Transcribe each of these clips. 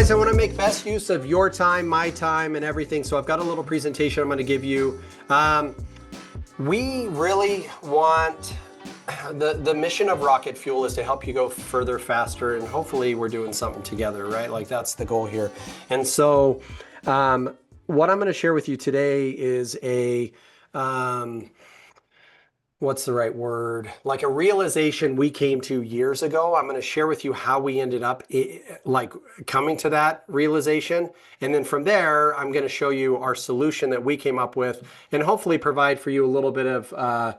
guys, I want to make best use of your time, my time, and everything. So I've got a little presentation I'm going to give you. We really want, the mission of RocketFuel is to help you go further, faster, and hopefully we're doing something together, right? Like that's the goal here. And so what I'm going to share with you today is a, what's the right word? Like a realization we came to years ago. I'm going to share with you how we ended up like coming to that realization. And then from there, I'm going to show you our solution that we came up with and hopefully provide for you a little bit of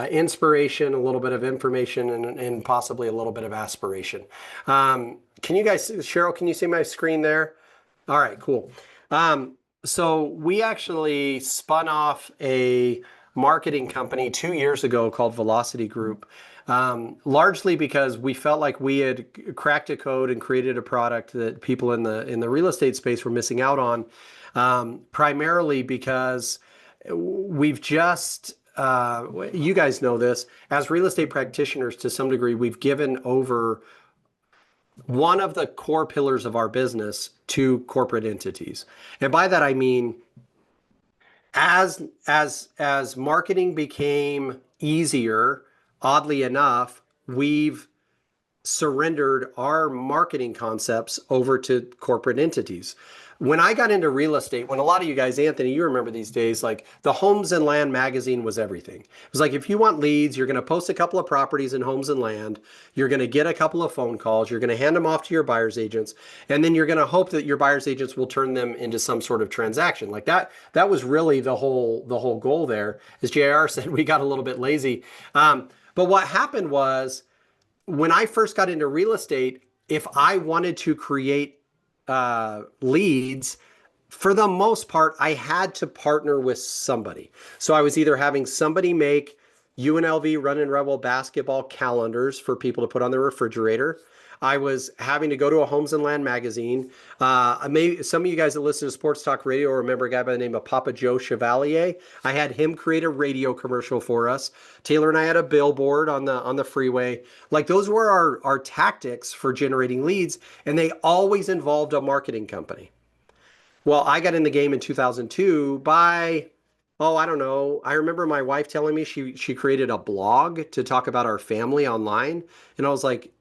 inspiration, a little bit of information, and possibly a little bit of aspiration. Can you guys, Cheryl, can you see my screen there? All right, cool. So we actually spun off a marketing company 2 years ago called Velocity Group, largely because we felt like we had cracked a code and created a product that people in the real estate space were missing out on, primarily because we've just, you guys know this, as real estate practitioners to some degree, we've given over one of the core pillars of our business to corporate entities. And by that I mean, as marketing became easier, oddly enough, we've surrendered our marketing concepts over to corporate entities. When I got into real estate, when a lot of you guys, Anthony, you remember these days, like the Homes and Land magazine was everything. It was like, if you want leads, you're going to post a couple of properties in Homes and Land. You're going to get a couple of phone calls. You're going to hand them off to your buyer's agents. And then you're going to hope that your buyer's agents will turn them into some sort of transaction. Like that was really the whole goal there. As JR said, we got a little bit lazy. But what happened was, when I first got into real estate, if I wanted to create leads, for the most part, I had to partner with somebody. So I was either having somebody make UNLV Run and Rebel basketball calendars for people to put on their refrigerator. I was having to go to a Homes and Land magazine. Maybe some of you guys that listen to Sports Talk Radio remember a guy by the name of Papa Joe Chevalier. I had him create a radio commercial for us. Taylor and I had a billboard on the freeway. Like those were our tactics for generating leads, and they always involved a marketing company. Well, I got in the game in 2002 by, I don't know. I remember my wife telling me she created a blog to talk about our family online, and I was like,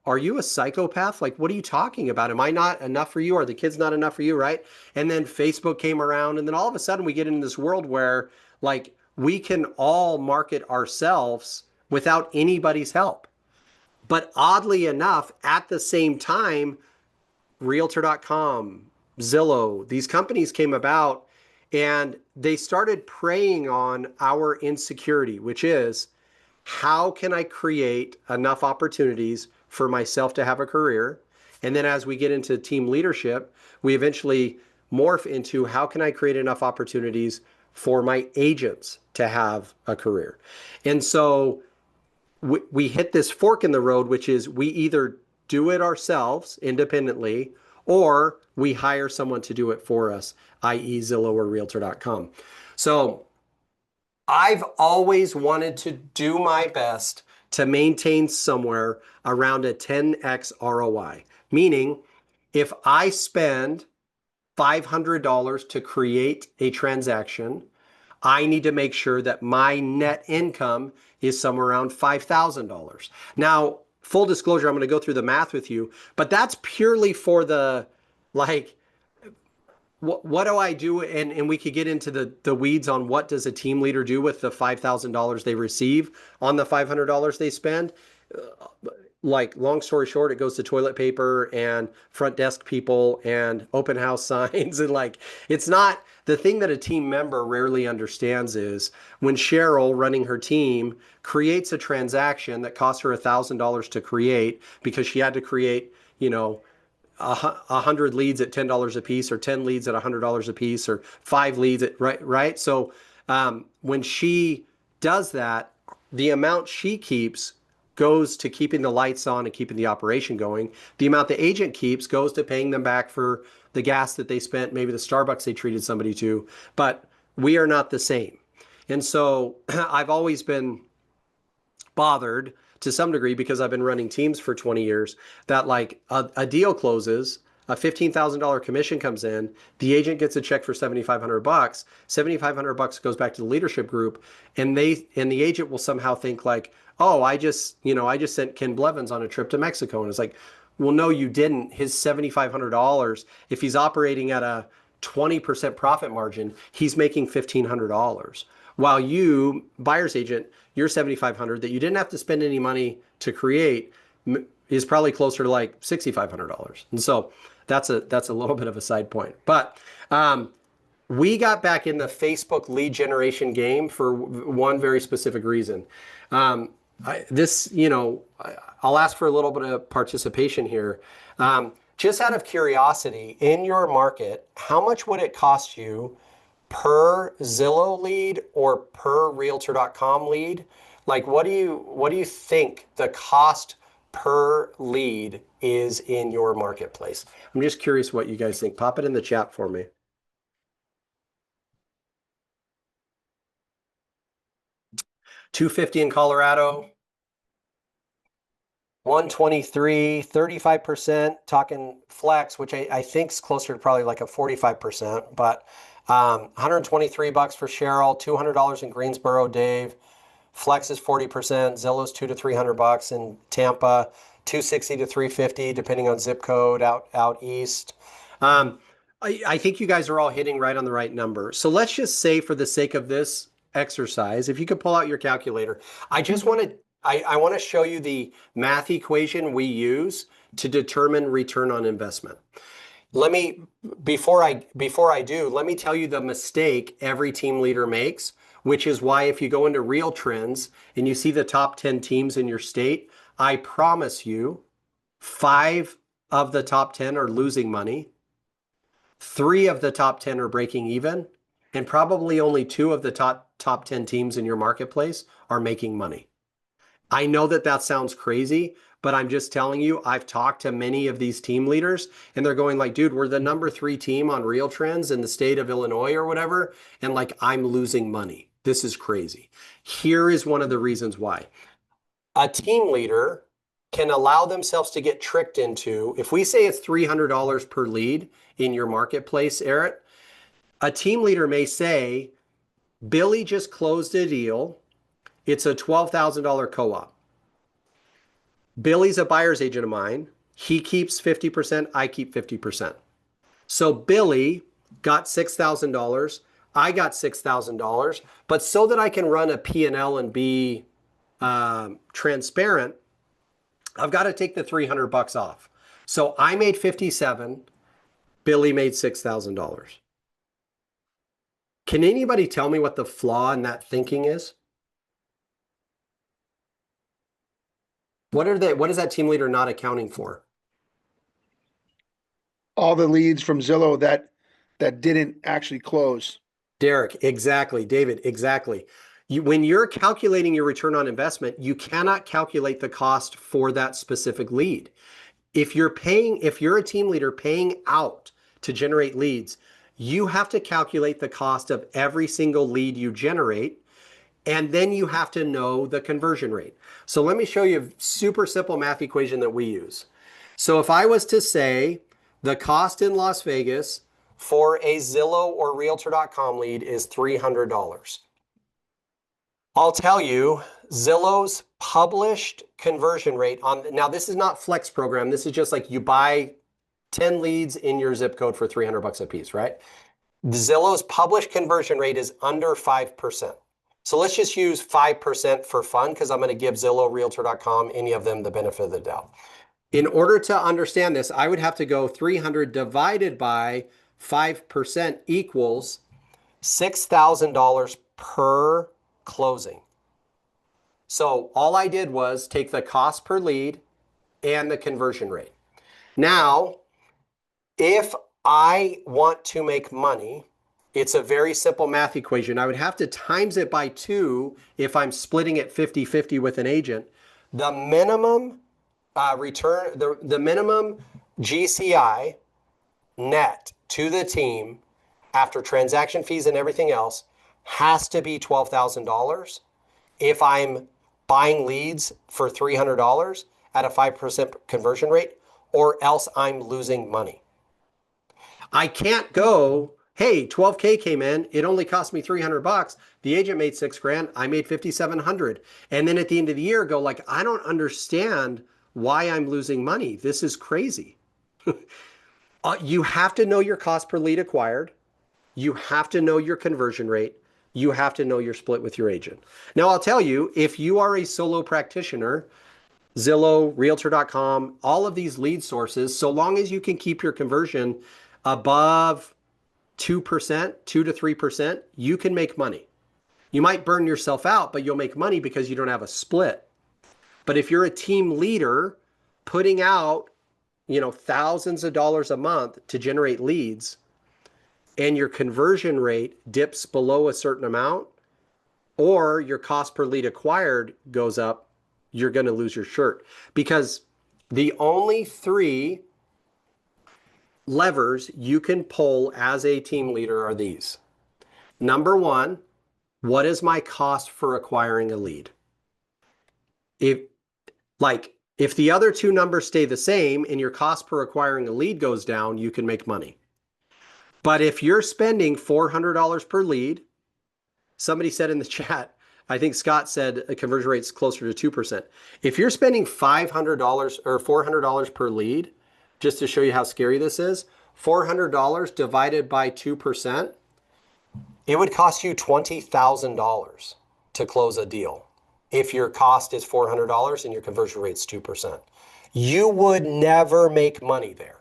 are you a psychopath? Like, what are you talking about? Am I not enough for you? Are the kids not enough for you? Right? And then Facebook came around, and then all of a sudden we get into this world where like we can all market ourselves without anybody's help. But oddly enough, at the same time, Realtor.com, Zillow, these companies came about and they started preying on our insecurity, which is, how can I create enough opportunities for myself to have a career? And then as we get into team leadership, we eventually morph into, how can I create enough opportunities for my agents to have a career? And so we hit this fork in the road, which is we either do it ourselves independently, or we hire someone to do it for us, i.e. Zillow or Realtor.com. So I've always wanted to do my best to maintain somewhere around a 10x ROI. Meaning, if I spend $500 to create a transaction, I need to make sure that my net income is somewhere around $5,000. Now, full disclosure, I'm going to go through the math with you, but that's purely for the, like, what do I do? And we could get into the weeds on what does a team leader do with the $5,000 they receive on the $500 they spend. Like, long story short, it goes to toilet paper and front desk people and open house signs. And like, it's not, the thing that a team member rarely understands is when Cheryl, running her team, creates a transaction that costs her $1,000 to create because she had to create, 100 leads at $10 a piece, or 10 leads at $100 a piece, or 5 leads at, right? So when she does that, the amount she keeps goes to keeping the lights on and keeping the operation going. The amount the agent keeps goes to paying them back for the gas that they spent, maybe the Starbucks they treated somebody to, but we are not the same. And so I've always been bothered to some degree, because I've been running teams for 20 years, that like a deal closes, a $15,000 commission comes in, the agent gets a check for $7,500. $7,500 goes back to the leadership group, and the agent will somehow think like, oh, I just sent Ken Blevins on a trip to Mexico. And it's like, well, no, you didn't. His $7,500, if he's operating at a 20% profit margin, he's making $1,500. While you, buyer's agent, your 7,500 that you didn't have to spend any money to create is probably closer to like $6,500. And so that's a little bit of a side point. But we got back in the Facebook lead generation game for one very specific reason. I'll ask for a little bit of participation here. Just out of curiosity, in your market, how much would it cost you per Zillow lead or per Realtor.com lead? Like, what do you think the cost per lead is in your marketplace? I'm just curious what you guys think. Pop it in the chat for me. $250 in Colorado, 123, 35%, talking flex, which I think is closer to probably like a 45%, but $123 for Cheryl, $200 in Greensboro, Dave. Flex is 40%, Zillow's $200 to $300 in Tampa, $260 to $350 depending on zip code out east. I think you guys are all hitting right on the right number. So let's just say, for the sake of this exercise, if you could pull out your calculator, I want to show you the math equation we use to determine return on investment. Before I do, let me tell you the mistake every team leader makes, which is why if you go into Real Trends and you see the top 10 teams in your state, I promise you 5 of the top 10 are losing money, 3 of the top 10 are breaking even, and probably only 2 of the top 10 teams in your marketplace are making money. I know that sounds crazy, but I'm just telling you, I've talked to many of these team leaders and they're going like, dude, we're the number 3 team on Real Trends in the state of Illinois or whatever. And like, I'm losing money. This is crazy. Here is one of the reasons why. A team leader can allow themselves to get tricked into, if we say it's $300 per lead in your marketplace, Eric, a team leader may say, Billy just closed a deal. It's a $12,000 co-op. Billy's a buyer's agent of mine. He keeps 50%, I keep 50%. So Billy got $6,000, I got $6,000, but so that I can run a P&L and be transparent, I've got to take the $300 off. So I made 57, Billy made $6,000. Can anybody tell me what the flaw in that thinking is? What is that team leader not accounting for? All the leads from Zillow that didn't actually close. Derek, exactly. David, exactly. When you're calculating your return on investment, you cannot calculate the cost for that specific lead. If you're a team leader paying out to generate leads, you have to calculate the cost of every single lead you generate, and then you have to know the conversion rate. So let me show you a super simple math equation that we use. So if I was to say the cost in Las Vegas for a Zillow or Realtor.com lead is $300. I'll tell you Zillow's published conversion rate now this is not flex program. This is just like you buy 10 leads in your zip code for $300 a piece, right? Zillow's published conversion rate is under 5%. So let's just use 5% for fun because I'm going to give Zillow, Realtor.com, any of them the benefit of the doubt. In order to understand this, I would have to go 300 divided by 5% equals $6,000 per closing. So all I did was take the cost per lead and the conversion rate. Now, if I want to make money, it's a very simple math equation. I would have to times it by 2 if I'm splitting it 50-50 with an agent. The minimum the minimum GCI net to the team after transaction fees and everything else has to be $12,000 if I'm buying leads for $300 at a 5% conversion rate, or else I'm losing money. I can't go, hey, 12K came in, it only cost me 300 bucks. The agent made 6 grand, I made 5,700. And then at the end of the year go like, I don't understand why I'm losing money. This is crazy. You have to know your cost per lead acquired. You have to know your conversion rate. You have to know your split with your agent. Now, I'll tell you, if you are a solo practitioner, Zillow, Realtor.com, all of these lead sources, so long as you can keep your conversion above 2%, 2 to 3%, you can make money. You might burn yourself out, but you'll make money because you don't have a split. But if you're a team leader putting out, thousands of dollars a month to generate leads, and your conversion rate dips below a certain amount, or your cost per lead acquired goes up, you're going to lose your shirt. Because the only three levers you can pull as a team leader are these. Number one, what is my cost for acquiring a lead? If if the other two numbers stay the same and your cost per acquiring a lead goes down, you can make money. But if you're spending $400 per lead, somebody said in the chat, I think Scott said a conversion rate's closer to 2%. If you're spending $500 or $400 per lead, just to show you how scary this is, $400 divided by 2%, it would cost you $20,000 to close a deal if your cost is $400 and your conversion rate's 2%. You would never make money there.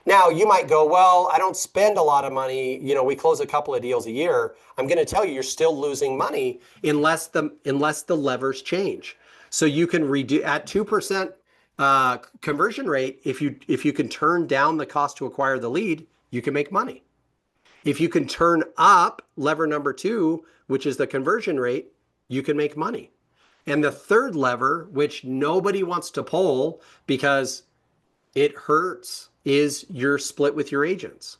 Now, you might go, well, I don't spend a lot of money. We close a couple of deals a year. I'm going to tell you, you're still losing money unless the levers change. So you can reduce at 2% conversion rate. If you can turn down the cost to acquire the lead, you can make money. If you can turn up lever number 2, which is the conversion rate, you can make money. And the third lever, which nobody wants to pull because it hurts, is your split with your agents.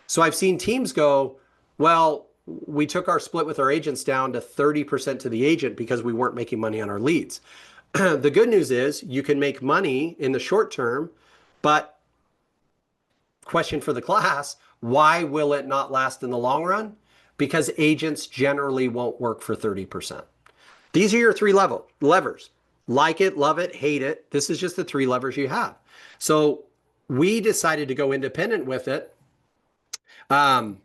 So I've seen teams go, well, we took our split with our agents down to 30% to the agent because we weren't making money on our leads. The good news is you can make money in the short term, but question for the class, why will it not last in the long run? Because agents generally won't work for 30%. These are your three levers. Like it, love it, hate it. This is just the three levers you have. So we decided to go independent with it. And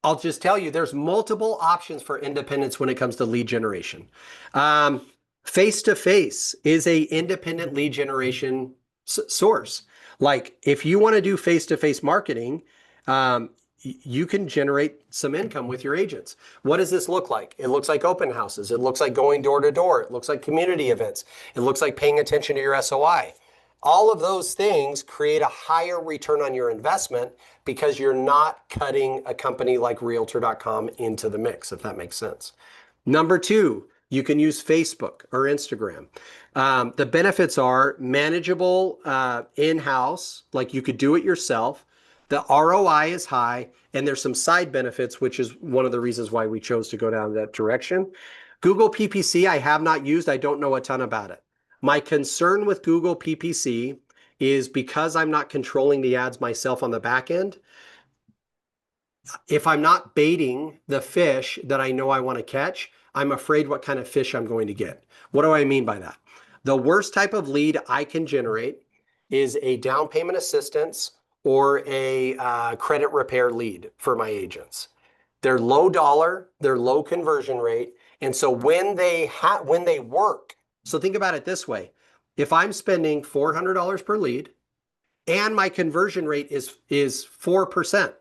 I'll just tell you, there's multiple options for independence when it comes to lead generation. Face-to-face is a independent lead generation source. Like if you want to do face-to-face marketing, you can generate some income with your agents. What does this look like? It looks like open houses. It looks like going door to door. It looks like community events. It looks like paying attention to your SOI. All of those things create a higher return on your investment because you're not cutting a company like Realtor.com into the mix, if that makes sense. Number 2, you can use Facebook or Instagram. The benefits are manageable in-house, like you could do it yourself. The ROI is high, and there's some side benefits, which is one of the reasons why we chose to go down that direction. Google PPC, I have not used. I don't know a ton about it. My concern with Google PPC is because I'm not controlling the ads myself on the back end. If I'm not baiting the fish that I know I want to catch, I'm afraid what kind of fish I'm going to get. What do I mean by that? The worst type of lead I can generate is a down payment assistance or a credit repair lead for my agents. They're low dollar, they're low conversion rate, and so when they work, so think about it this way. If I'm spending $400 per lead and my conversion rate is 4%,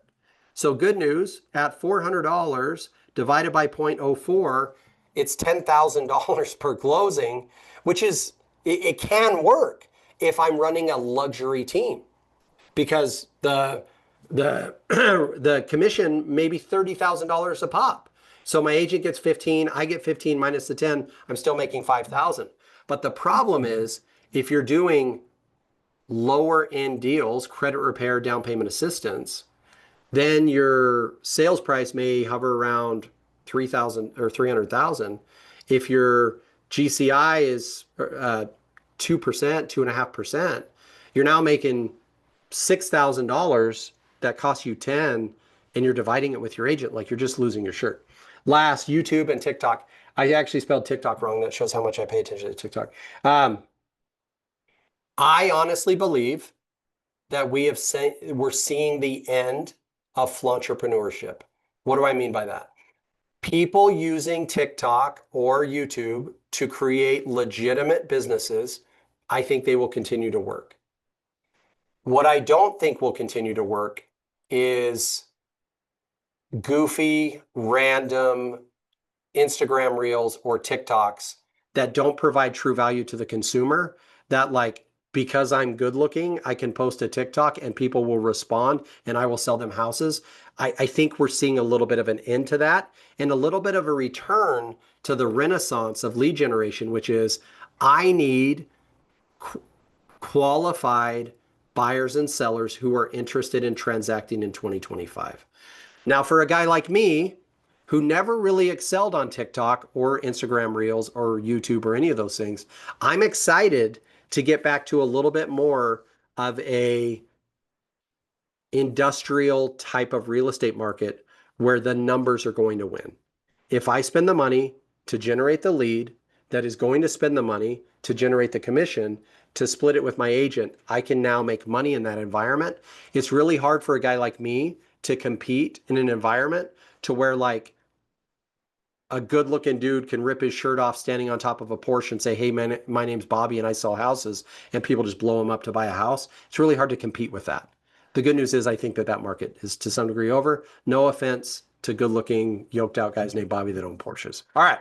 so good news, at $400 divided by 0.04, it's $10,000 per closing, which is, it can work if I'm running a luxury team because the commission may be $30,000 a pop. So my agent gets 15, I get 15 minus the 10, I'm still making 5,000. But the problem is if you're doing lower end deals, credit repair, down payment assistance, then your sales price may hover around 3,000 or 300,000. If your GCI is 2%, 2.5%, you're now making $6,000 that costs you 10 and you're dividing it with your agent, like you're just losing your shirt. Last, YouTube and TikTok. I actually spelled TikTok wrong. That shows how much I pay attention to TikTok. I honestly believe that we're seeing the end of fluntrpreneurship. What do I mean by that? People using TikTok or YouTube to create legitimate businesses, I think they will continue to work. What I don't think will continue to work is goofy, random Instagram reels or TikToks that don't provide true value to the consumer. That, like, because I'm good looking, I can post a TikTok and people will respond and I will sell them houses. I think we're seeing a little bit of an end to that and a little bit of a return to the renaissance of lead generation, which is I need qualified buyers and sellers who are interested in transacting in 2025. Now, for a guy like me, who never really excelled on TikTok or Instagram Reels or YouTube or any of those things, I'm excited to get back to a little bit more of a industrial type of real estate market where the numbers are going to win. If I spend the money to generate the lead that is going to spend the money to generate the commission to split it with my agent, I can now make money in that environment. It's really hard for a guy like me to compete in an environment to where, like, a good looking dude can rip his shirt off standing on top of a Porsche and say, hey man, my name's Bobby and I sell houses, and people just blow him up to buy a house. It's really hard to compete with that. The good news is I think that market is to some degree over. No offense to good looking, yoked out guys named Bobby that own Porsches. All right.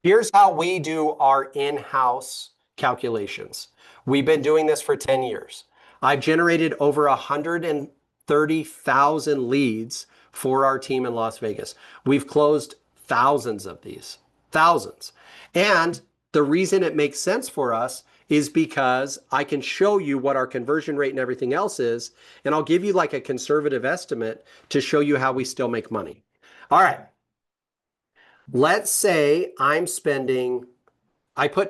Here's how we do our in-house calculations. We've been doing this for 10 years. I've generated over 130,000 leads for our team in Las Vegas. We've closed thousands of these, thousands. And the reason it makes sense for us is because I can show you what our conversion rate and everything else is, and I'll give you like a conservative estimate to show you how we still make money. All right. Let's say I put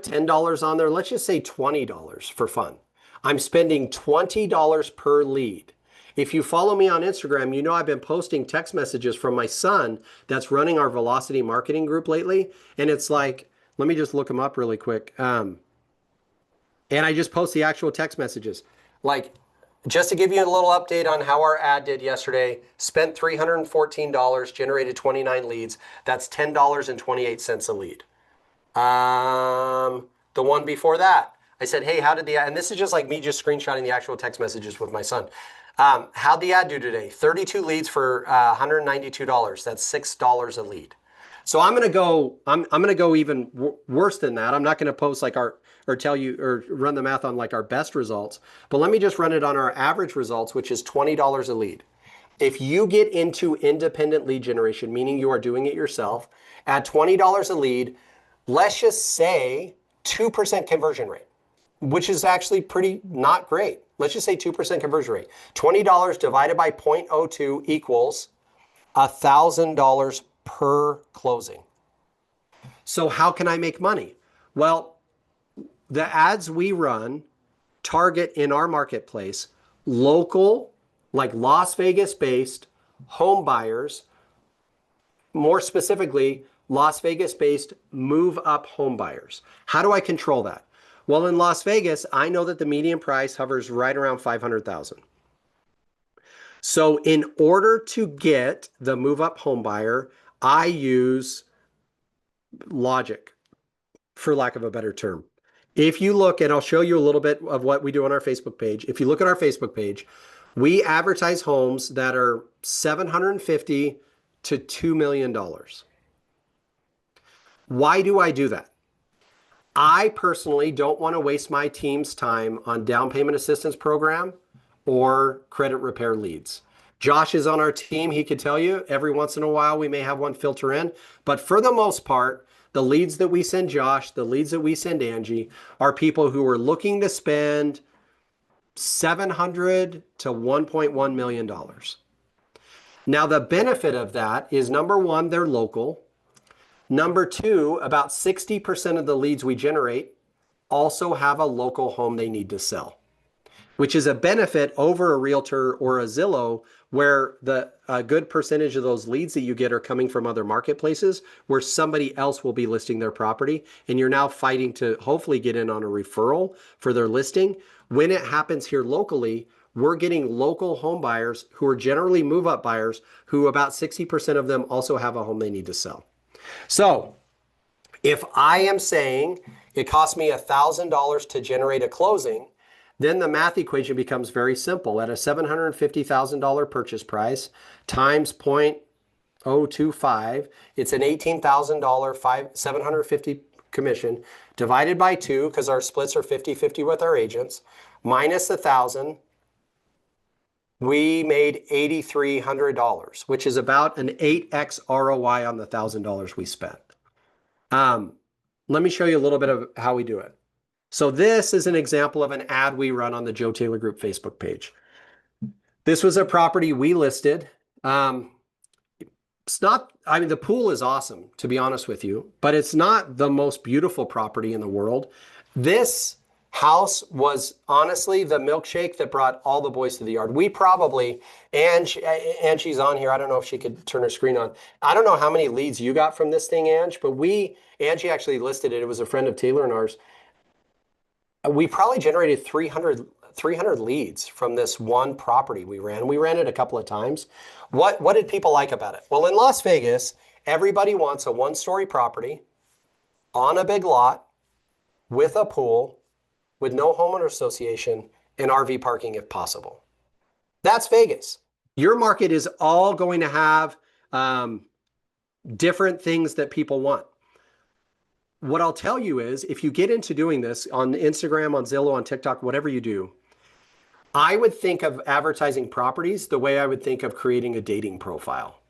$10 on there. Let's just say $20 for fun. I'm spending $20 per lead. If you follow me on Instagram, you know I've been posting text messages from my son that's running our Velocity marketing group lately. And it's like, let me just look him up really quick. And I just post the actual text messages. Like, just to give you a little update on how our ad did yesterday, spent $314, generated 29 leads. That's $10.28 a lead. The one before that, I said, hey, how did the ad, and this is just like me just screenshotting the actual text messages with my son. How'd the ad do today? 32 leads for $192. That's $6 a lead. So I'm gonna go even worse than that. I'm not gonna post like tell you or run the math on like our best results, but let me just run it on our average results, which is $20 a lead. If you get into independent lead generation, meaning you are doing it yourself, at $20 a lead, let's just say 2% conversion rate, which is actually pretty not great. Let's just say 2% conversion rate. $20 divided by 0.02 equals $1,000 per closing. So how can I make money? Well, the ads we run target in our marketplace local, like Las Vegas based home buyers, more specifically, Las Vegas based move up home buyers. How do I control that? Well, in Las Vegas, I know that the median price hovers right around 500,000. So in order to get the move up home buyer, I use logic, for lack of a better term. If you look, and I'll show you a little bit of what we do on our Facebook page. If you look at our Facebook page, we advertise homes that are $750,000 to $2 million. Why do I do that? I personally don't want to waste my team's time on down payment assistance program or credit repair leads. Josh is on our team. He could tell you every once in a while we may have one filter in, but for the most part, the leads that we send Josh, the leads that we send Angie are people who are looking to spend $700,000 to $1.1 million. Now, the benefit of that is number one, they're local. Number two, about 60% of the leads we generate also have a local home they need to sell. which is a benefit over a realtor or a Zillow, where a good percentage of those leads that you get are coming from other marketplaces where somebody else will be listing their property, and you're now fighting to hopefully get in on a referral for their listing. When it happens here locally, we're getting local home buyers who are generally move-up buyers, who about 60% of them also have a home they need to sell. So if I am saying it costs me $1,000 to generate a closing, then the math equation becomes very simple. At a $750,000 purchase price times 0.025, it's an $18,000 750 commission divided by 2, because our splits are 50-50 with our agents, minus 1,000. We made $8,300, which is about an 8x ROI on the $1,000 we spent. Let me show you a little bit of how we do it. So this is an example of an ad we run on the Joe Taylor Group Facebook page. This was a property we listed. It's not, I mean, the pool is awesome, to be honest with you, but it's not the most beautiful property in the world. This house was honestly the milkshake that brought all the boys to the yard. We probably, and she's on here. I don't know if she could turn her screen on. I don't know how many leads you got from this thing, Ange, but Angie actually listed it. It was a friend of Taylor and ours. We probably generated 300 leads from this one property we ran. We ran it a couple of times. What did people like about it? Well, in Las Vegas, everybody wants a one-story property on a big lot with a pool, with no homeowner association, and RV parking if possible. That's Vegas. Your market is all going to have different things that people want. What I'll tell you is, if you get into doing this on Instagram, on Zillow, on TikTok, whatever you do, I would think of advertising properties the way I would think of creating a dating profile.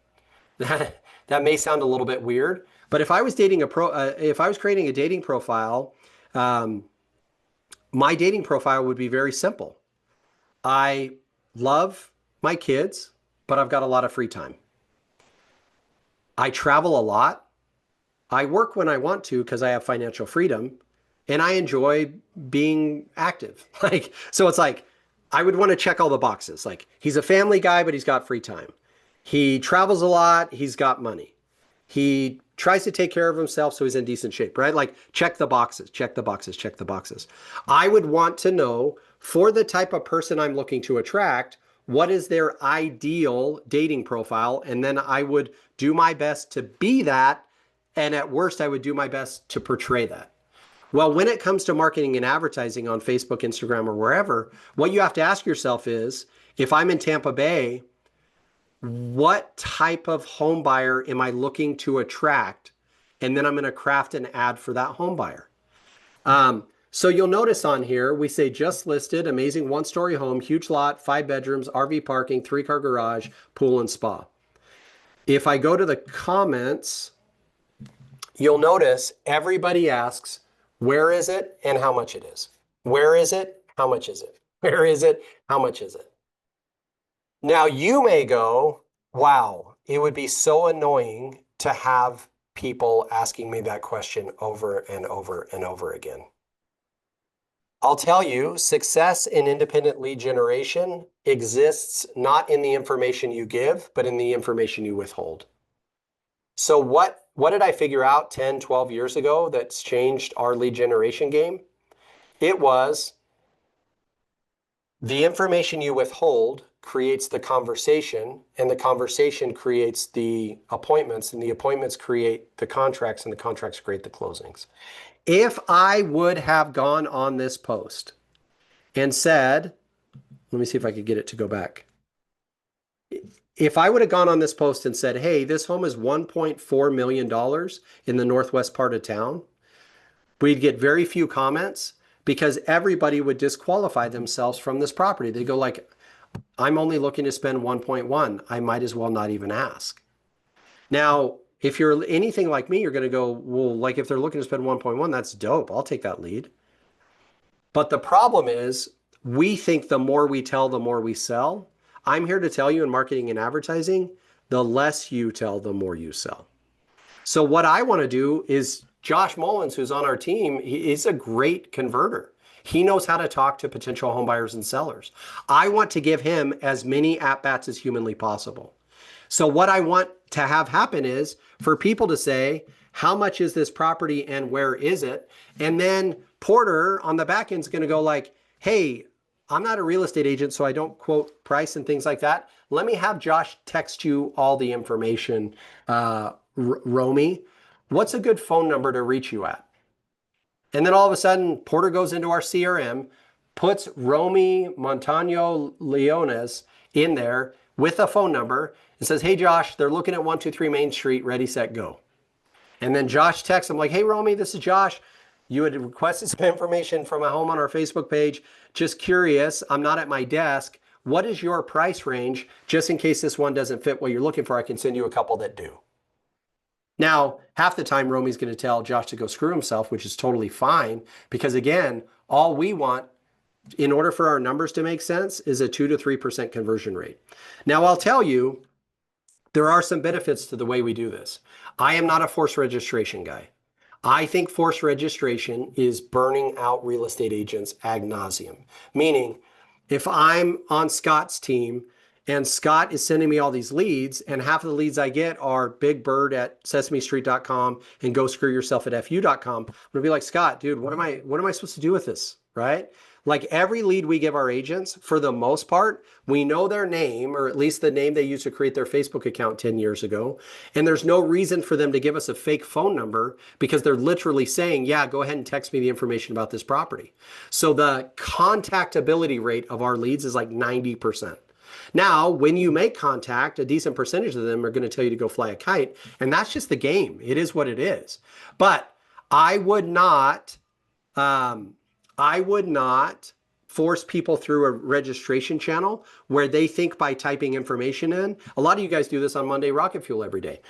That may sound a little bit weird, but if I was creating a dating profile, my dating profile would be very simple. I love my kids, but I've got a lot of free time. I travel a lot. I work when I want to because I have financial freedom, and I enjoy being active. So it's like, I would want to check all the boxes. Like, he's a family guy, but he's got free time. He travels a lot. He's got money. He tries to take care of himself, so he's in decent shape, right? Like, check the boxes, check the boxes, check the boxes. I would want to know, for the type of person I'm looking to attract, what is their ideal dating profile? And then I would do my best to be that. And at worst, I would do my best to portray that. Well, when it comes to marketing and advertising on Facebook, Instagram, or wherever, what you have to ask yourself is, if I'm in Tampa Bay, what type of home buyer am I looking to attract? And then I'm going to craft an ad for that home buyer. So you'll notice on here, we say just listed, amazing one-story home, huge lot, 5 bedrooms, RV parking, 3-car garage, pool and spa. If I go to the comments, you'll notice everybody asks, where is it and how much it is? Where is it? How much is it? Where is it? How much is it? Now you may go, wow, it would be so annoying to have people asking me that question over and over and over again. I'll tell you, success in independent lead generation exists not in the information you give, but in the information you withhold. So what did I figure out 10, 12 years ago that's changed our lead generation game? It was the information you withhold creates the conversation, and the conversation creates the appointments, and the appointments create the contracts, and the contracts create the closings. If I would have gone on this post and said, let me see if I could get it to go back. If I would have gone on this post and said, hey, this home is $1.4 million in the northwest part of town, we'd get very few comments, because everybody would disqualify themselves from this property. They go like, I'm only looking to spend 1.1. I might as well not even ask. Now, if you're anything like me, you're going to go, well, like if they're looking to spend 1.1, that's dope. I'll take that lead. But the problem is, we think the more we tell, the more we sell. I'm here to tell you, in marketing and advertising, the less you tell, the more you sell. So what I want to do is, Josh Mullins, who's on our team, he's a great converter. He knows how to talk to potential home buyers and sellers. I want to give him as many at-bats as humanly possible. So what I want to have happen is for people to say, how much is this property and where is it? And then Porter on the back end is going to go like, hey, I'm not a real estate agent, so I don't quote price and things like that. Let me have Josh text you all the information. Romy, what's a good phone number to reach you at? And then all of a sudden, Porter goes into our CRM, puts Romy Montano Leones in there with a phone number and says, hey, Josh, they're looking at 123 Main Street, ready, set, go. And then Josh texts him like, hey, Romy, this is Josh. You had requested some information from a home on our Facebook page. Just curious, I'm not at my desk. What is your price range? Just in case this one doesn't fit what you're looking for, I can send you a couple that do. Now, half the time, Romy's going to tell Josh to go screw himself, which is totally fine. Because again, all we want in order for our numbers to make sense is a 2 to 3% conversion rate. Now, I'll tell you, there are some benefits to the way we do this. I am not a forced registration guy. I think forced registration is burning out real estate agents ad nauseum. Meaning, if I'm on Scott's team and Scott is sending me all these leads and half of the leads I get are Big Bird at sesamestreet.com and go screw yourself at fu.com, I'm gonna be like, Scott, dude, what am I supposed to do with this, right? Like every lead we give our agents, for the most part, we know their name, or at least the name they used to create their Facebook account 10 years ago. And there's no reason for them to give us a fake phone number because they're literally saying, yeah, go ahead and text me the information about this property. So the contactability rate of our leads is like 90%. Now, when you make contact, a decent percentage of them are going to tell you to go fly a kite. And that's just the game. It is what it is. But I would not force people through a registration channel where they think by typing information in. A lot of you guys do this on Monday RocketFuel every day.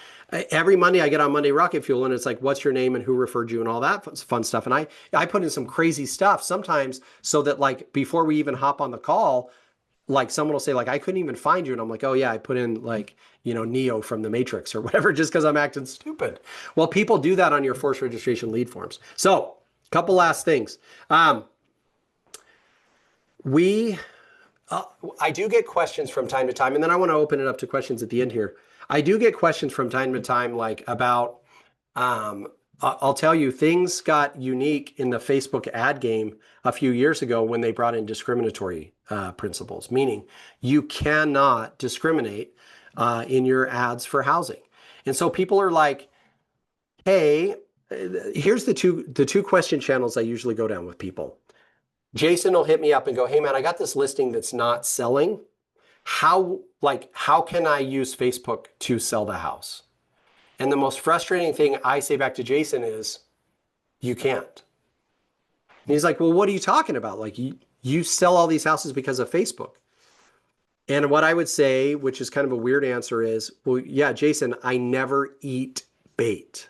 Every Monday I get on Monday RocketFuel and it's like, what's your name and who referred you and all that fun stuff. And I put in some crazy stuff sometimes so that like before we even hop on the call, like someone will say like, I couldn't even find you. And I'm like, oh yeah, I put in like, you know, Neo from the Matrix or whatever, just because I'm acting stupid. Well, people do that on your forced registration lead forms. So couple last things. I do get questions from time to time, and then I want to open it up to questions at the end here. I do get questions from time to time, like about, I'll tell you, things got unique in the Facebook ad game a few years ago when they brought in discriminatory principles, meaning you cannot discriminate in your ads for housing. And so people are like, hey, here's the two question channels I usually go down with people. Jason will hit me up and go, hey man, I got this listing that's not selling. How can I use Facebook to sell the house? And the most frustrating thing I say back to Jason is, you can't. And he's like, well, what are you talking about? Like you sell all these houses because of Facebook. And what I would say, which is kind of a weird answer, is, well, yeah, Jason, I never eat bait.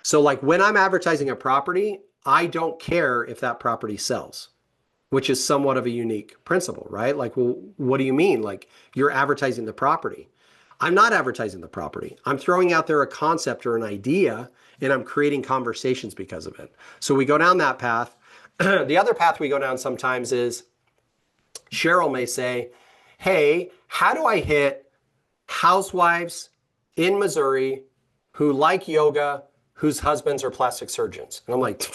So like when I'm advertising a property, I don't care if that property sells, which is somewhat of a unique principle, right? Like, well, what do you mean? Like you're advertising the property. I'm not advertising the property. I'm throwing out there a concept or an idea and I'm creating conversations because of it. So we go down that path. The other path we go down sometimes is Cheryl may say, hey, how do I hit housewives in Missouri who like yoga, whose husbands are plastic surgeons? And I'm like,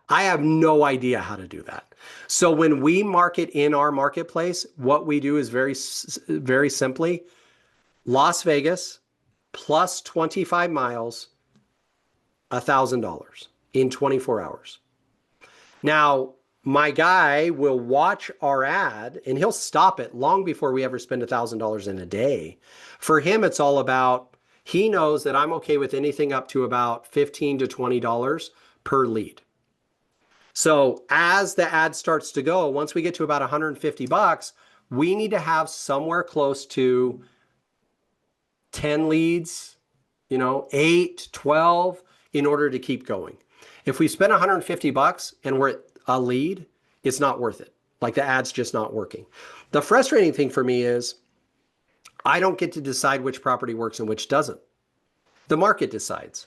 I have no idea how to do that. So when we market in our marketplace, what we do is very simply Las Vegas plus 25 miles, $1,000 in 24 hours. Now, my guy will watch our ad and he'll stop it long before we ever spend $1,000 in a day. For him, it's all about, he knows that I'm okay with anything up to about $15 to $20 per lead. So as the ad starts to go, once we get to about $150, we need to have somewhere close to 10 leads, 8, 12 in order to keep going. If we spend $150 and we're at a lead, it's not worth it. Like the ad's just not working. The frustrating thing for me is I don't get to decide which property works and which doesn't. The market decides.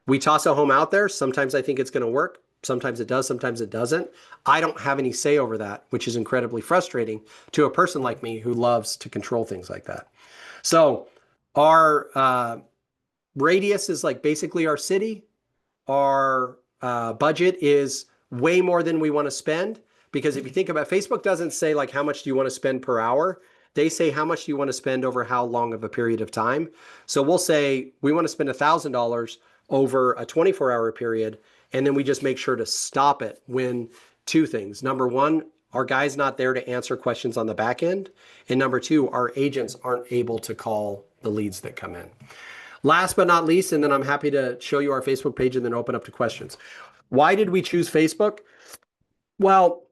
We toss a home out there. Sometimes I think it's going to work. Sometimes it does, sometimes it doesn't. I don't have any say over that, which is incredibly frustrating to a person like me who loves to control things like that. So our radius is like basically our city. Our budget is way more than we want to spend, because if you think about, Facebook doesn't say like how much do you want to spend per hour. They say how much do you want to spend over how long of a period of time. So we'll say we want to spend $1,000 over a 24-hour period, and then we just make sure to stop it when two things. Number one, our guy's not there to answer questions on the back end. And number two, our agents aren't able to call the leads that come in. Last but not least, and then I'm happy to show you our Facebook page and then open up to questions. Why did we choose Facebook? Well,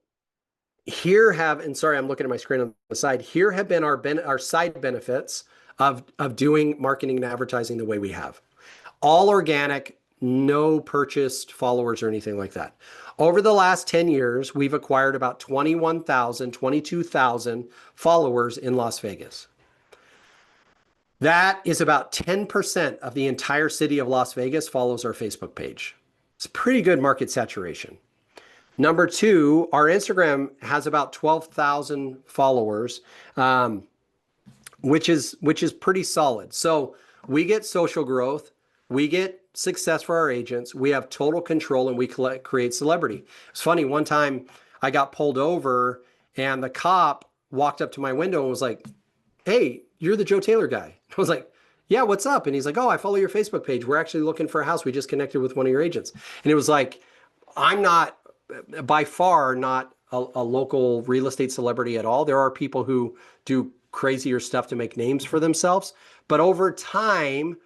here have, and sorry, I'm looking at my screen on the side. Here have been our side benefits of doing marketing and advertising the way we have. All organic, no purchased followers or anything like that. Over the last 10 years, we've acquired about 21,000, 22,000 followers in Las Vegas. That is about 10% of the entire city of Las Vegas follows our Facebook page. It's pretty good market saturation. Number two, our Instagram has about 12,000 followers, which is pretty solid. So we get social growth, we get success for our agents, we have total control, and we create celebrity. It's funny, one time I got pulled over and the cop walked up to my window and was like, "Hey, you're the Joe Taylor guy." I was like, "Yeah, what's up?" And he's like, "Oh, I follow your Facebook page. We're actually looking for a house. We just connected with one of your agents." And it was like, I'm not, by far, not a local real estate celebrity at all. There are people who do crazier stuff to make names for themselves. But over time,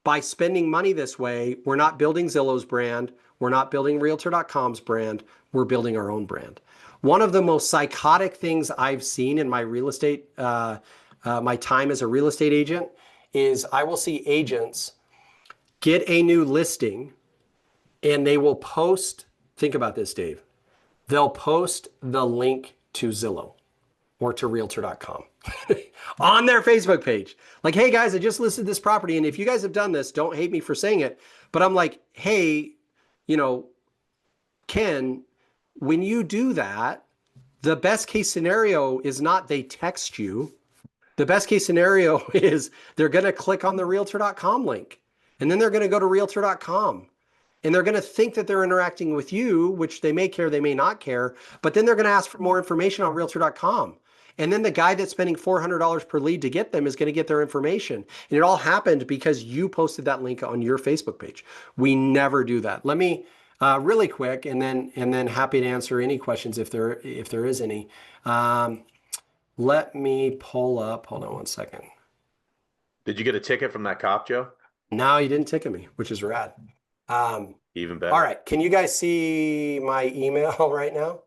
by spending money this way, we're not building Zillow's brand. We're not building Realtor.com's brand. We're building our own brand. One of the most psychotic things I've seen in my real estate, my time as a real estate agent, is I will see agents get a new listing and they will post, think about this, Dave, they'll post the link to Zillow or to Realtor.com on their Facebook page. Like, "Hey guys, I just listed this property, and if you guys have done this, don't hate me for saying it, but I'm like, hey, Ken, when you do that, the best case scenario is not they text you. The best case scenario is they're going to click on the Realtor.com link, and then they're going to go to Realtor.com. And they're going to think that they're interacting with you, which they may care, they may not care, but then they're going to ask for more information on Realtor.com. And then the guy that's spending $400 per lead to get them is going to get their information. And it all happened because you posted that link on your Facebook page. We never do that. Let me really quick, and then happy to answer any questions if there is any. Let me pull up. Hold on one second. Did you get a ticket from that cop, Joe? No, he didn't ticket me, which is rad. Even better. All right. Can you guys see my email right now?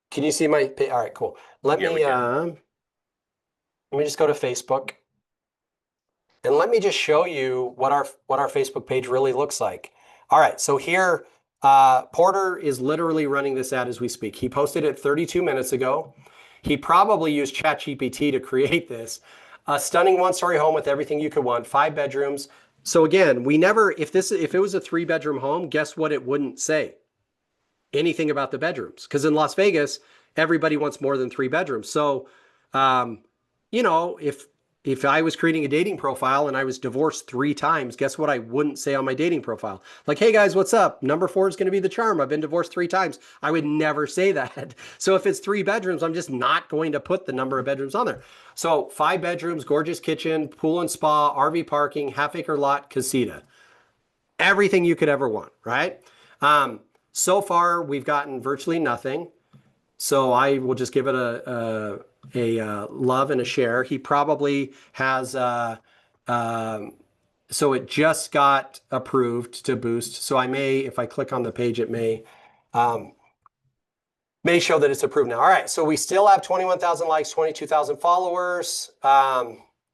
Can you see my, all right, cool. Let me just go to Facebook, and let me just show you what our Facebook page really looks like. All right. So here, Porter is literally running this ad as we speak. He posted it 32 minutes ago. He probably used ChatGPT to create this. A stunning one-story home with everything you could want, 5 bedrooms. So again, we never, if it was a 3-bedroom home, guess what it wouldn't say? Anything about the bedrooms. Because in Las Vegas, everybody wants more than 3 bedrooms. So, if I was creating a dating profile and I was divorced 3 times, guess what I wouldn't say on my dating profile? Like, "Hey guys, what's up? Number 4 is going to be the charm. I've been divorced 3 times. I would never say that. So if it's 3 bedrooms, I'm just not going to put the number of bedrooms on there. So 5 bedrooms, gorgeous kitchen, pool and spa, RV parking, half-acre lot, casita. Everything you could ever want, right? So far, we've gotten virtually nothing. So I will just give it a love and a share. He probably has, so it just got approved to boost. So I may, if I click on the page, it may show that it's approved now. All right, so we still have 21,000 likes, 22,000 followers.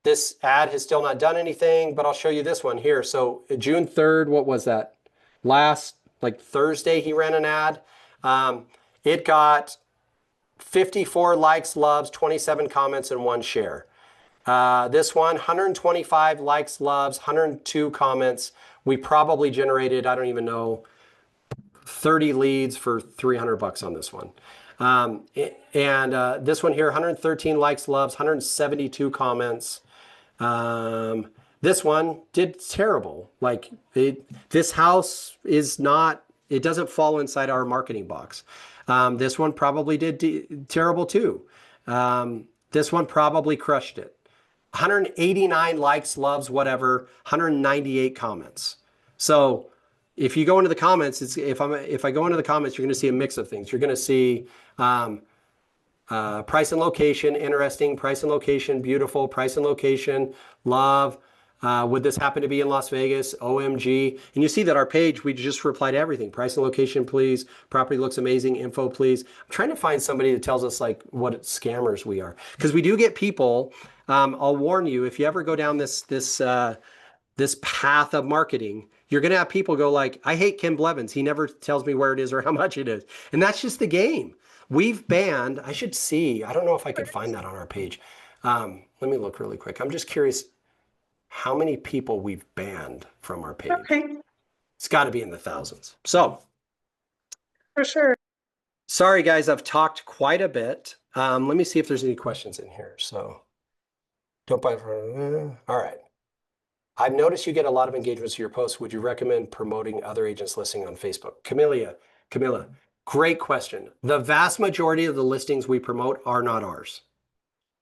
This ad has still not done anything, but I'll show you this one here. So June 3rd, what was that? Last, Thursday, he ran an ad. It got 54 likes, loves, 27 comments, and 1 share. This one, 125 likes, loves, 102 comments, We probably generated, I don't even know, 30 leads for $300 on this one. This one here, 113 likes, loves, 172 comments. This one did terrible. Like this house is not, it doesn't fall inside our marketing box. This one probably did terrible too. This one probably crushed it. 189 likes, loves, whatever, 198 comments. So if you go into the comments, if I go into the comments, you're going to see a mix of things. You're going to see price and location, interesting. Price and location, beautiful. Price and location, love. Would this happen to be in Las Vegas? OMG. And you see that our page, we just reply to everything. Price and location, please. Property looks amazing. Info, please. I'm trying to find somebody that tells us like what scammers we are. Because we do get people, I'll warn you, if you ever go down this path of marketing, you're going to have people go like, I hate Kim Blevins. He never tells me where it is or how much it is. And that's just the game. We've banned, I should see, I don't know if I could find that on our page. Let me look really quick. I'm just curious how many people we've banned from our page. Okay. It's got to be in the thousands. So, For sure. sorry guys, I've talked quite a bit. Let me see if there's any questions in here. So, don't buy for, all right. I've noticed you get a lot of engagements to your posts. Would you recommend promoting other agents listing on Facebook? Camilla, great question. The vast majority of the listings we promote are not ours.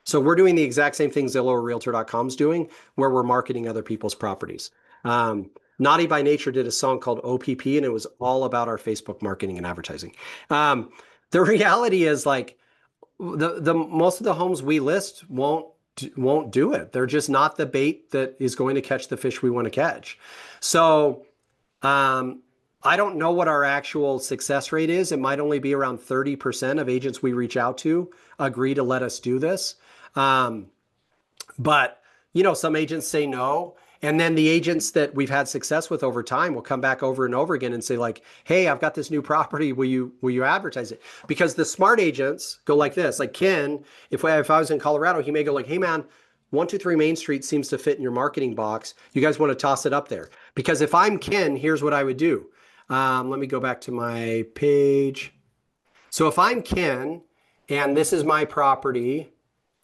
So we're doing the exact same thing Zillow or Realtor.com's doing, where we're marketing other people's properties. Naughty by Nature did a song called OPP, and it was all about our Facebook marketing and advertising. The reality is like the most of the homes we list won't do it. They're just not the bait that is going to catch the fish we want to catch. So I don't know what our actual success rate is. It might only be around 30% of agents we reach out to agree to let us do this. But you know, some agents say no. And then the agents that we've had success with over time will come back over and over again and say like, hey, I've got this new property. Will you advertise it? Because the smart agents go like this, like Ken, if I was in Colorado, he may go like, hey man, 123 Main Street seems to fit in your marketing box. You guys want to toss it up there? Because if I'm Ken, here's what I would do. Let me go back to my page. So if I'm Ken and this is my property,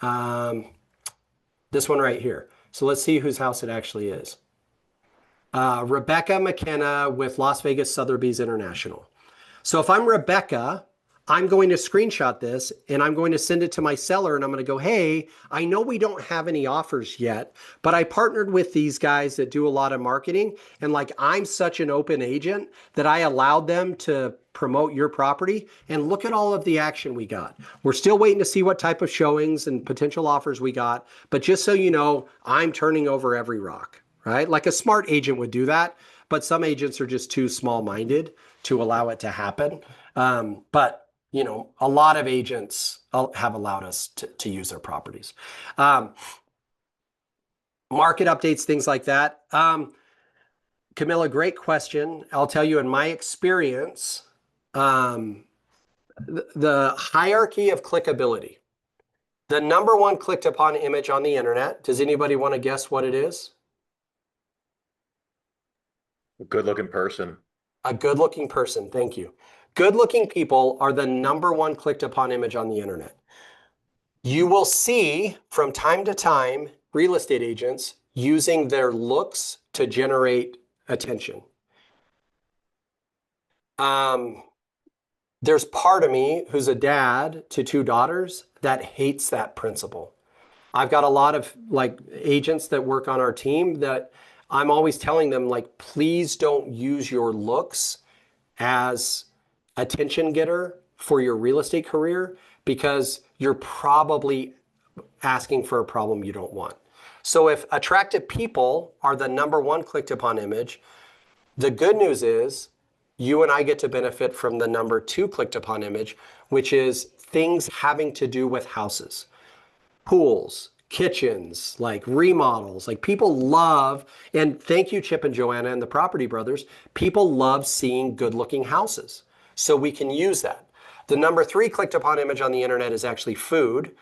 this one right here. So let's see whose house it actually is. Rebecca McKenna with Las Vegas Sotheby's International. So if I'm Rebecca, I'm going to screenshot this and I'm going to send it to my seller and I'm going to go, hey, I know we don't have any offers yet, but I partnered with these guys that do a lot of marketing. And like, I'm such an open agent that I allowed them to promote your property, and look at all of the action we got. We're still waiting to see what type of showings and potential offers we got. But just so you know, I'm turning over every rock, right? Like a smart agent would do that, but some agents are just too small-minded to allow it to happen. But you know, a lot of agents have allowed us to use their properties. Market updates, things like that. Camilla, great question. I'll tell you in my experience, the hierarchy of clickability. The number one clicked upon image on the internet. Does anybody want to guess what it is? A good-looking person. A good-looking person, thank you. Good-looking people are the number one clicked upon image on the internet. You will see from time to time real estate agents using their looks to generate attention. There's part of me who's a dad to 2 daughters that hates that principle. I've got a lot of like agents that work on our team that I'm always telling them like, please don't use your looks as attention getter for your real estate career, because you're probably asking for a problem you don't want. So if attractive people are the number one clicked upon image, the good news is you and I get to benefit from the number 2 clicked upon image, which is things having to do with houses, pools, kitchens, like remodels. Like people love, and thank you Chip and Joanna and the Property Brothers, people love seeing good looking houses. So we can use that. The number 3 clicked upon image on the internet is actually food.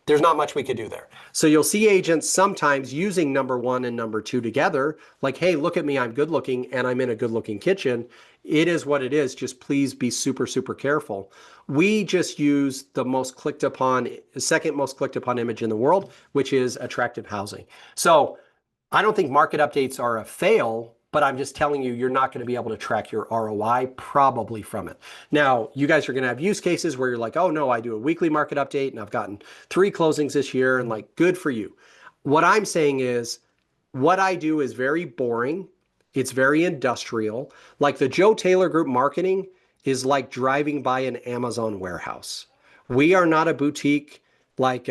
there's not much we could do there. So you'll see agents sometimes using number 1 and number 2 together, like, hey, look at me, I'm good looking and I'm in a good looking kitchen. It is what it is. Just please be super, super careful. We just use the most clicked upon, second most clicked upon image in the world, which is attractive housing. So I don't think market updates are a fail, but I'm just telling you, you're not going to be able to track your ROI probably from it. Now, you guys are going to have use cases where you're like, oh no, I do a weekly market update and I've gotten 3 closings this year, and like, good for you. What I'm saying is, what I do is very boring. It's very industrial. Like the Joe Taylor Group marketing is like driving by an Amazon warehouse. We are not a boutique like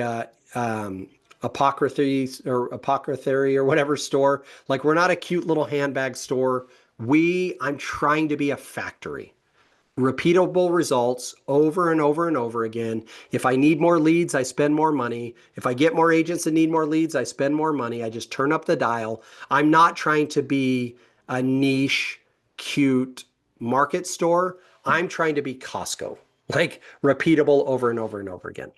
apothecary or whatever store. Like, we're not a cute little handbag store. I'm trying to be a factory. Repeatable results over and over and over again. If I need more leads, I spend more money. If I get more agents that need more leads, I spend more money. I just turn up the dial. I'm not trying to be a niche, cute market store. I'm trying to be Costco, like repeatable over and over and over again.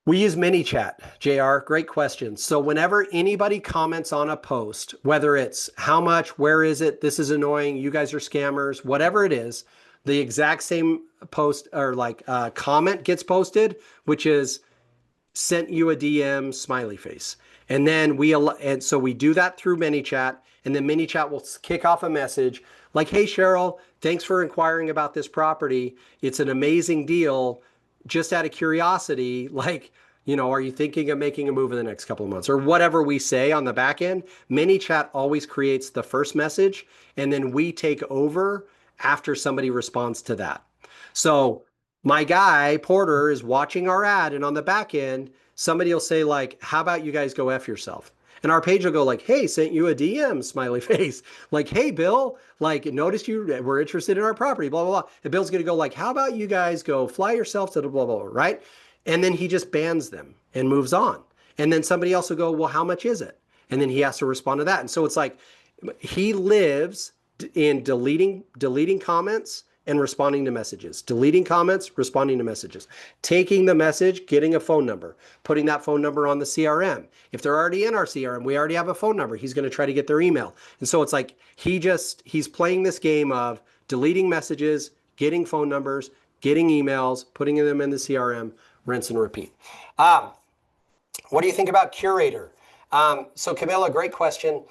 We use ManyChat, JR, great question. So whenever anybody comments on a post, whether it's how much, where is it, this is annoying, you guys are scammers, whatever it is, the exact same post or like comment gets posted, which is sent you a DM, smiley face. And then so we do that through ManyChat, and then ManyChat will kick off a message like, hey, Cheryl, thanks for inquiring about this property. It's an amazing deal. Just out of curiosity, like, are you thinking of making a move in the next couple of months, or whatever we say on the back end? ManyChat always creates the first message, and then we take over after somebody responds to that. So my guy, Porter, is watching our ad, and on the back end, somebody will say like, how about you guys go F yourself? And our page will go like, hey, sent you a DM, smiley face. Like, hey, Bill, like, noticed you were interested in our property, blah, blah, blah. And Bill's going to go like, how about you guys go fly yourself to the blah, blah, blah, right? And then he just bans them and moves on. And then somebody else will go, well, how much is it? And then he has to respond to that. And so it's like, he lives in deleting comments and responding to messages, deleting comments, responding to messages, taking the message, getting a phone number, putting that phone number on the CRM. If they're already in our CRM, we already have a phone number. He's going to try to get their email. And so it's like, he's playing this game of deleting messages, getting phone numbers, getting emails, putting them in the CRM, rinse and repeat. What do you think about Curator? So Camilla, great question.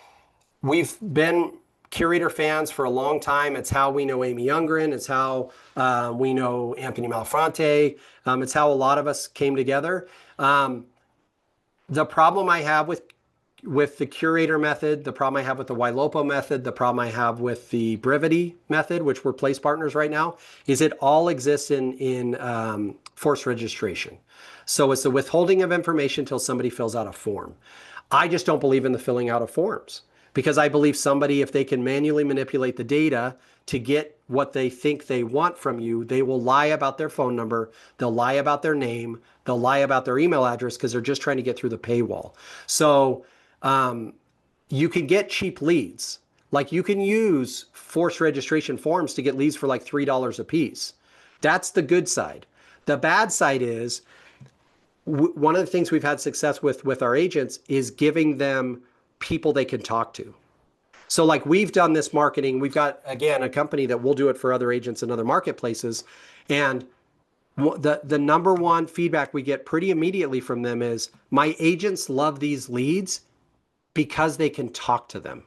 We've been Curator fans for a long time. It's how we know Amy Youngren. It's how we know Anthony Malfronte. It's how a lot of us came together. The problem I have with the Curator method, the problem I have with the Ylopo method, the problem I have with the Brevity method, which we're place partners right now, is it all exists in forced registration. So it's the withholding of information until somebody fills out a form. I just don't believe in the filling out of forms, because I believe somebody, if they can manually manipulate the data to get what they think they want from you, they will lie about their phone number, they'll lie about their name, they'll lie about their email address, because they're just trying to get through the paywall. So you can get cheap leads. Like, you can use forced registration forms to get leads for like $3 a piece. That's the good side. The bad side is, one of the things we've had success with our agents is giving them people they can talk to. So like, we've done this marketing. We've got, again, a company that will do it for other agents and other marketplaces. And the number one feedback we get pretty immediately from them is, my agents love these leads because they can talk to them.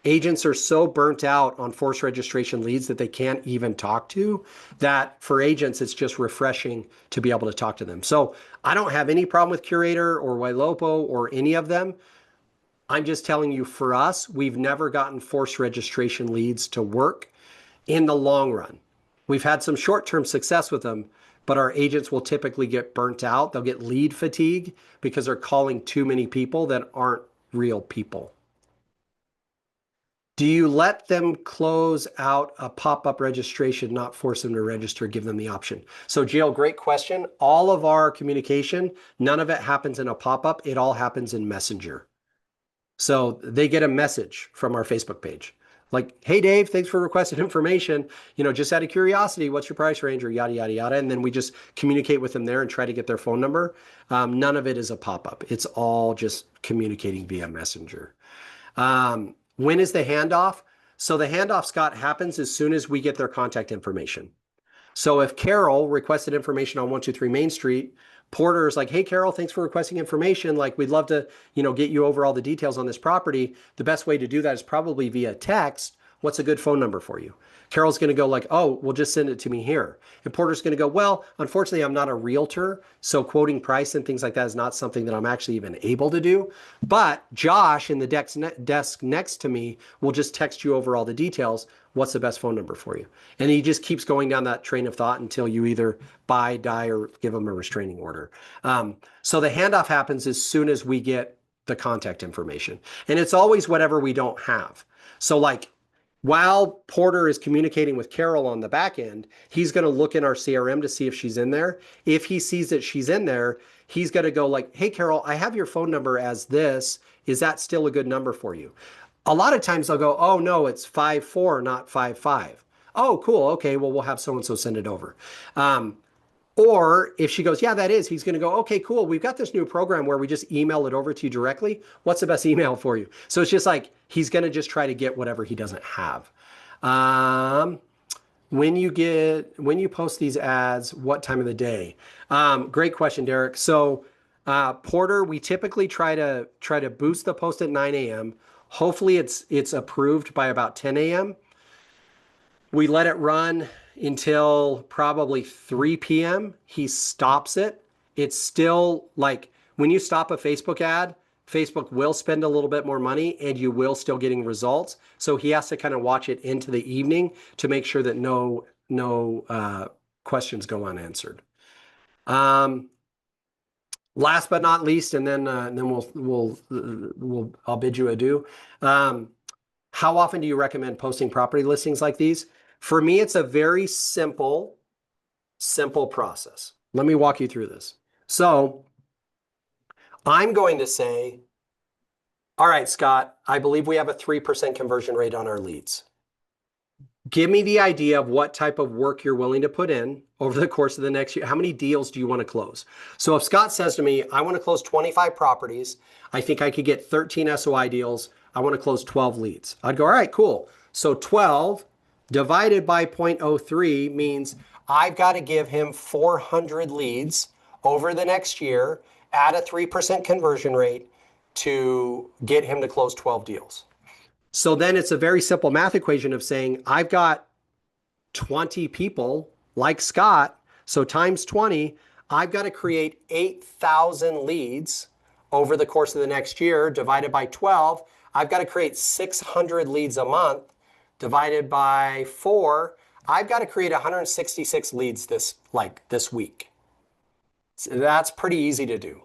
Agents are so burnt out on forced registration leads that they can't even talk to, that for agents, it's just refreshing to be able to talk to them. So I don't have any problem with Curator or Ylopo or any of them. I'm just telling you, for us, we've never gotten forced registration leads to work in the long run. We've had some short-term success with them, but our agents will typically get burnt out. They'll get lead fatigue because they're calling too many people that aren't real people. Do you let them close out a pop-up registration, not force them to register, give them the option? So Jill, great question. All of our communication, none of it happens in a pop-up. It all happens in Messenger. So they get a message from our Facebook page. Like, hey, Dave, thanks for requesting information. Just out of curiosity, what's your price range or yada, yada, yada. And then we just communicate with them there and try to get their phone number. None of it is a pop-up. It's all just communicating via Messenger. When is the handoff? So the handoff, Scott, happens as soon as we get their contact information. So if Carol requested information on 123 Main Street, Porter is like, hey, Carol, thanks for requesting information. Like, we'd love to, get you over all the details on this property. The best way to do that is probably via text. What's a good phone number for you? Carol's going to go like, oh, well, just send it to me here. And Porter's going to go, well, unfortunately, I'm not a realtor. So quoting price and things like that is not something that I'm actually even able to do. But Josh in the desk next to me will just text you over all the details. What's the best phone number for you? And he just keeps going down that train of thought until you either buy, die, or give him a restraining order. So the handoff happens as soon as we get the contact information. And it's always whatever we don't have. So like, while Porter is communicating with Carol on the back end, he's going to look in our CRM to see if she's in there. If he sees that she's in there, he's going to go like, hey, Carol, I have your phone number as this. Is that still a good number for you? A lot of times they'll go, oh, no, it's 54, not 55. Oh, cool. Okay, well, we'll have so-and-so send it over. Or if she goes, yeah, that is, he's going to go, okay, cool. We've got this new program where we just email it over to you directly. What's the best email for you? So it's just like, he's going to just try to get whatever he doesn't have. When you post these ads, what time of the day? Great question, Derek. So Porter, we typically try to boost the post at 9 a.m. Hopefully it's approved by about 10 a.m. We let it run until probably 3 p.m. He stops it. It's still like when you stop a Facebook ad, Facebook will spend a little bit more money and you will still getting results. So he has to kind of watch it into the evening to make sure that no questions go unanswered. Last but not least, and then I'll bid you adieu. How often do you recommend posting property listings like these? For me, it's a very simple process. Let me walk you through this. So I'm going to say, all right, Scott, I believe we have a 3% conversion rate on our leads. Give me the idea of what type of work you're willing to put in over the course of the next year. How many deals do you want to close? So if Scott says to me, I want to close 25 properties, I think I could get 13 SOI deals. I want to close 12 leads. I'd go, all right, cool. So 12 divided by 0.03 means I've got to give him 400 leads over the next year at a 3% conversion rate to get him to close 12 deals. So then it's a very simple math equation of saying I've got 20 people like Scott. So times 20, I've got to create 8,000 leads over the course of the next year divided by 12. I've got to create 600 leads a month divided by 4. I've got to create 166 leads this week. So that's pretty easy to do.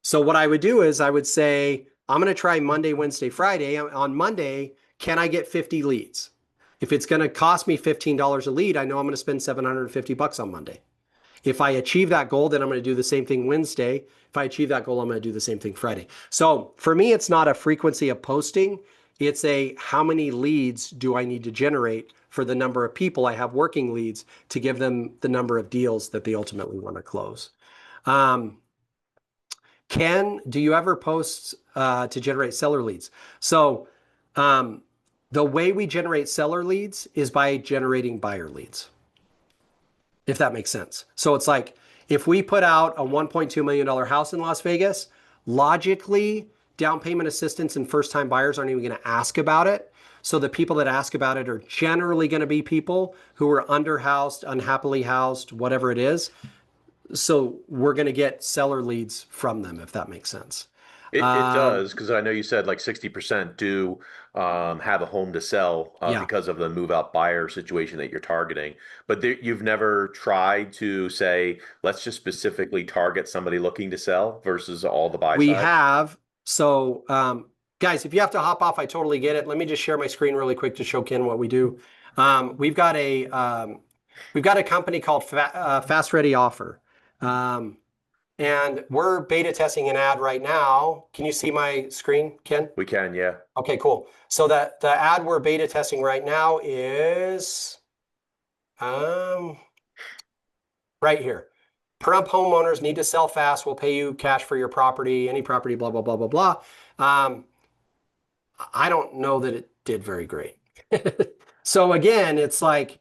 So what I would do is I would say, I'm going to try Monday, Wednesday, Friday. On Monday, can I get 50 leads? If it's going to cost me $15 a lead, I know I'm going to spend $750 on Monday. If I achieve that goal, then I'm going to do the same thing Wednesday. If I achieve that goal, I'm going to do the same thing Friday. So for me, it's not a frequency of posting. It's a how many leads do I need to generate for the number of people I have working leads to give them the number of deals that they ultimately want to close. Ken, do you ever post to generate seller leads? So the way we generate seller leads is by generating buyer leads, if that makes sense. So it's like if we put out a $1.2 million house in Las Vegas, logically, down payment assistance and first-time buyers aren't even going to ask about it. So the people that ask about it are generally going to be people who are underhoused, unhappily housed, whatever it is. So we're going to get seller leads from them, if that makes sense. It does, because I know you said like 60% do have a home to sell Yeah. because of the move-out buyer situation that you're targeting. But you've never tried to say, let's just specifically target somebody looking to sell versus all the buy We side? have. So guys, if you have to hop off, I totally get it. Let me just share my screen really quick to show Ken what we do. We've got a company called Fast Ready Offer. And we're beta testing an ad right now. Can you see my screen, Ken? We can, yeah. Okay, cool. So the ad we're beta testing right now is right here. Perump homeowners need to sell fast. We'll pay you cash for your property, any property, blah, blah, blah, blah, blah. I don't know that it did very great. So again, it's like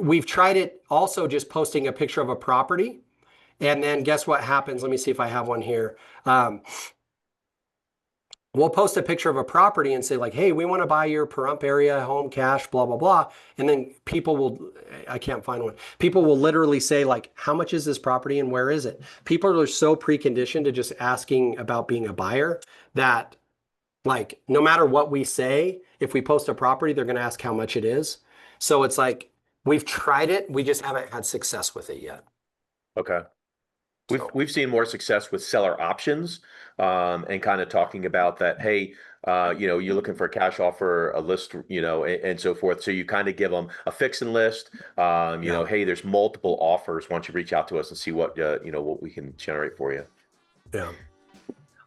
we've tried it also just posting a picture of a property. And then guess what happens? Let me see if I have one here. We'll post a picture of a property and say like, hey, we want to buy your Pahrump area home cash, blah, blah, blah. And then people will, I can't find one. People will literally say like, how much is this property and where is it? People are so preconditioned to just asking about being a buyer that like, no matter what we say, if we post a property, they're going to ask how much it is. So it's like, we've tried it. We just haven't had success with it yet. Okay. So- We've seen more success with seller options, and kind of talking about that, hey, you're looking for a cash offer, a list, and so forth. So you kind of give them a fix and list, hey, there's multiple offers. Why don't you reach out to us and see what we can generate for you. Yeah.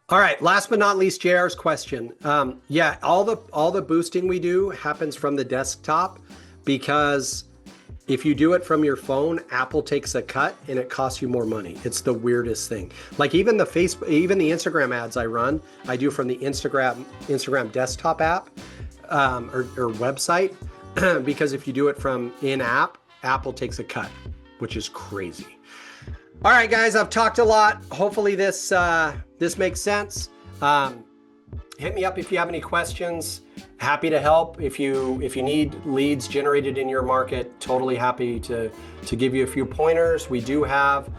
All right. Last but not least, JR's question. Yeah, all the boosting we do happens from the desktop because if you do it from your phone, Apple takes a cut and it costs you more money. It's the weirdest thing. Like even the Instagram ads I run, I do from the Instagram desktop app or website because if you do it from in-app, Apple takes a cut, which is crazy. All right, guys, I've talked a lot. Hopefully this makes sense. Hit me up if you have any questions. Happy to help. If you need leads generated in your market, totally happy to give you a few pointers. We do have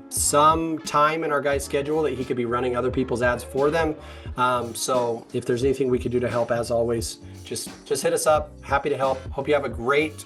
some time in our guy's schedule that he could be running other people's ads for them. So if there's anything we could do to help, as always, just hit us up. Happy to help. Hope you have a great